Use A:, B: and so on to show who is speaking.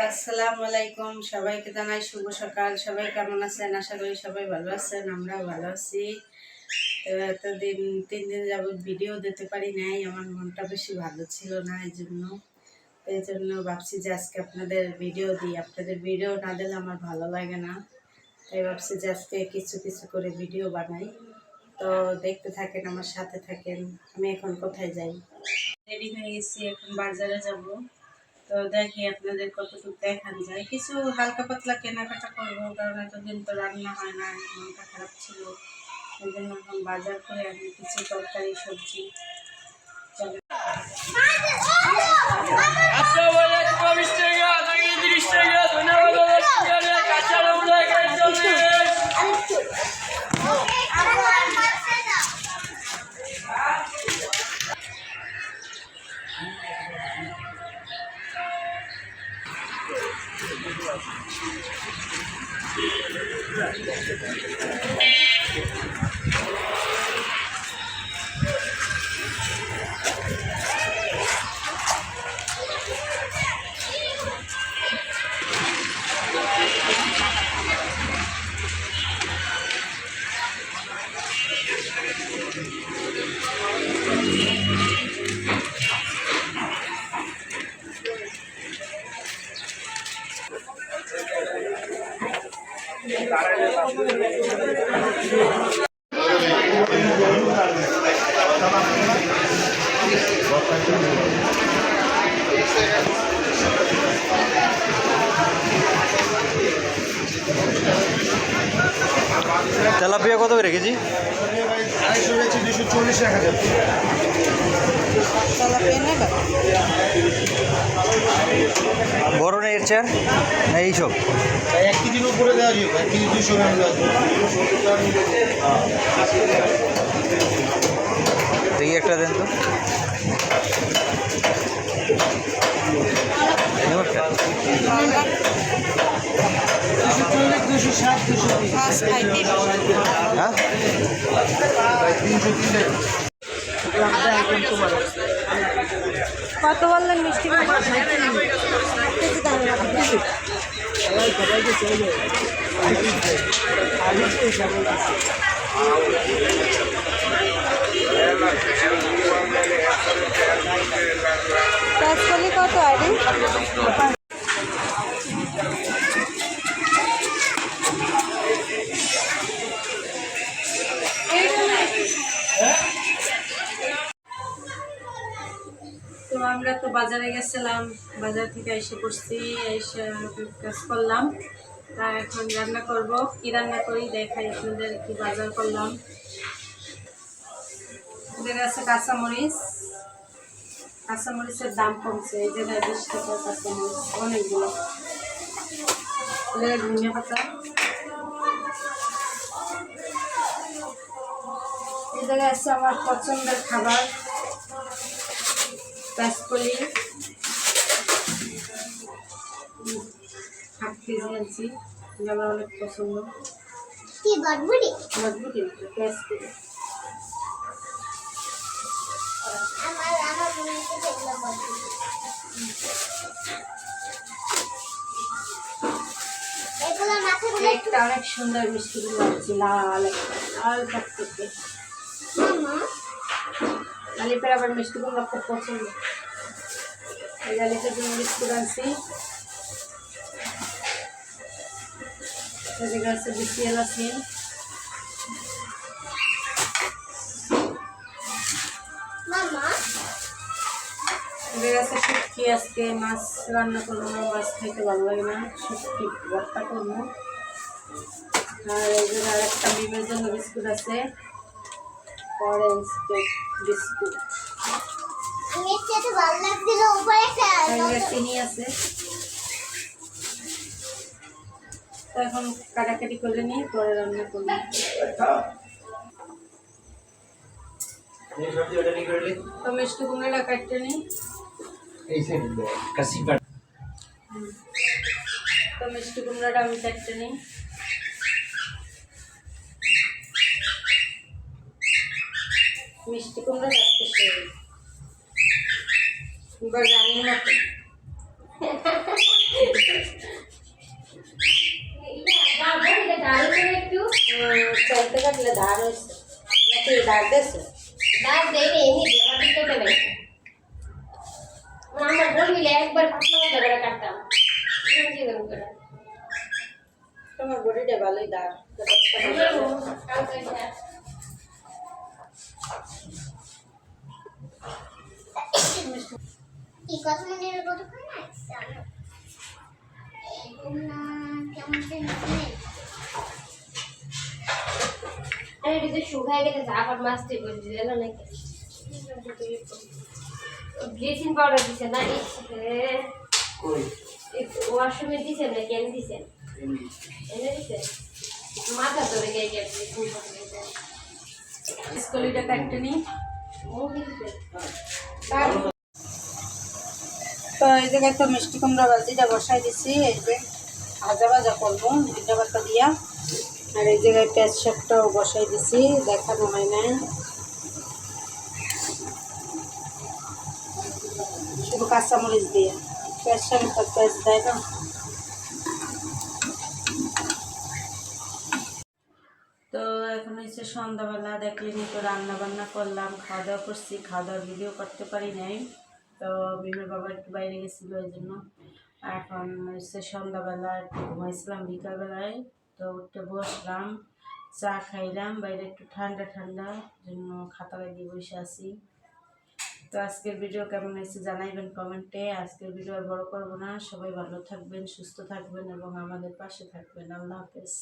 A: আসসালামু আলাইকুম, সবাইকে জানাই শুভ সকাল। সবাই কেমন আছেন? আশা করি সবাই ভালো আছেন, আমরাও ভালো আছি। তো এতদিন 3 দিন যাবত ভিডিও দিতে পারি নাই, আমার মনটা বেশি ভালো ছিল না, এই জন্য ভাবছি যে আজকে আপনাদের ভিডিও দিই। আপনাদের ভিডিও না দিলে আমার ভালো লাগে না, তাই ভাবছি যে আজকে কিছু কিছু করে ভিডিও বানাই। তো দেখতে থাকেন, আমার সাথে থাকেন। আমি এখন কোথায় যাই, রেডি হয়ে গেছি, এখন বাজারে যাব। তো দেখি আপনাদের কতটুকু দেখান যায়। কিছু হালকা পাতলা কেনাকাটা করবো, কারণ এতদিন তো রান্না হয় না, মনটা খারাপ ছিল। এই জন্য এখন বাজার করে আনি কিছু তরকারি সবজি।
B: তেলাপিয়া কত করে কেজি?
C: 240 টাকা।
B: বড় না এর চেয়ার না এইসব?
C: 1 কেজির উপরে দেওয়া যাবে, 1 কেজি 200 গ্রাম দেওয়া যাবে।
B: এই একটা দেন তো। নমস্কার।
C: 260
B: হ্যাঁ,
A: কত বললেন মিষ্টি? কত আইডি? তো আমরা তো বাজারে গেছিলাম, বাজার থেকে এসে পড়ছি, এসে কাজ করলাম। তা এখন রান্না করব। কি রান্না করি দেখাই আপনাদের, কি বাজার করলাম। এদের আছে কাঁচামরিচ, কাঁচামরিচের দাম কমছে, এই জায়গায় 20 টাকা কাঁচামরিচ অনেকগুলো। ধনিয়া পাতা, এই জায়গায় আছে আমার পছন্দের খাবার কাঁচকলি, 1/2 কেজি আনছি, আমার অনেক পছন্দ। কি বটবুটি? বটবুটি কাঁচকলি। একটা অনেক সুন্দর মিষ্টি গুলো আছে, লাল লাল টকটকে। লালিপের আবার মিষ্টি গুলো খুব পছন্দ। এই লালিপের জন্য বিস্কুট আনছি। এদিকে আছে বিসিএল আছে, এদিকে আছে শুটকি। আজকে মাছ রান্না করবো না, মাছ খাইতে ভালো লাগে না, শুটকি ভর্তা করবো। আর এই জন্য আরেকটা ডিমের জন্য বিস্কুট আছে, অরেঞ্জ কেক বিস্কুট। চিনি আছে। তো এখন কাটাকাটি করে নিয়ে পরে রান্না করবো। তো মিষ্টি কুমড়াটা কাটতে নিই। তো মিষ্টি কুমড়াটা আমি কাটতে নিই। মিষ্টি কুমড়া কাটতেছে এবার রানীর মতো ধার হয়েছে নাকি ধার দিয়েছে?
D: দাঁত দেয়নি, এমনি দেওয়ার কেটে গেছে। আমরা বলবিলে একবার পাতলা পাতলা করে কাটতাম। চিকন করে।
A: তোমার বডিটা ভালোই ধার।
D: কি কথা মনে এর কত করে না জানো এগুলো কেমন জানি আরে এটা শুকায় গেছে আবার মাছতে করে দিল নাকি ব্লিচিং পাউডার দিছে না ওয়াশরুমে দিছে না কেন দিছে এনে দিছে মাথা ধরে গিয়ে ব্লিচিং পাউডার দিছে
A: স্কুলিটা কাটতে নি।
D: ও দিছে
A: তো এই জায়গায় তো মিষ্টি কুমড়া ভাজিটা বসাই দিছি, এই যে ভাজা ভাজা করবো জিরা পাতা দিয়া। আর এই জায়গায় পেঁয়াজ শাকটাও বসাই দিছি, দেখানো হয় নাই, শুধু কাঁচামরিচ দিয়ে। পেঁয়াজ শাকে তো পেঁয়াজ দেয় না। তো এখন হচ্ছে সন্ধ্যাবেলা, দেখলেনি তো রান্না বান্না করলাম, খাওয়া দাওয়া করছি। খাওয়া দাওয়ার ভিডিও করতে পারি নাই, তো বিমের বাবা একটু বাইরে গেছিলো ওই জন্য। এখন হচ্ছে সন্ধ্যাবেলা একটু ঘুমাইছিলাম বিকালবেলায়, তো উঠে বসলাম, চা খাইলাম, বাইরে একটু ঠান্ডা ঠান্ডা জন্য খাতা লাগিয়ে বসে আছি। তো আজকের ভিডিও কেমন হয়েছে জানাইবেন কমেন্টে। আজকের ভিডিও আর বড় করবো না, সবাই ভালো থাকবেন, সুস্থ থাকবেন এবং আমাদের পাশে থাকবেন। আল্লাহ হাফেজ।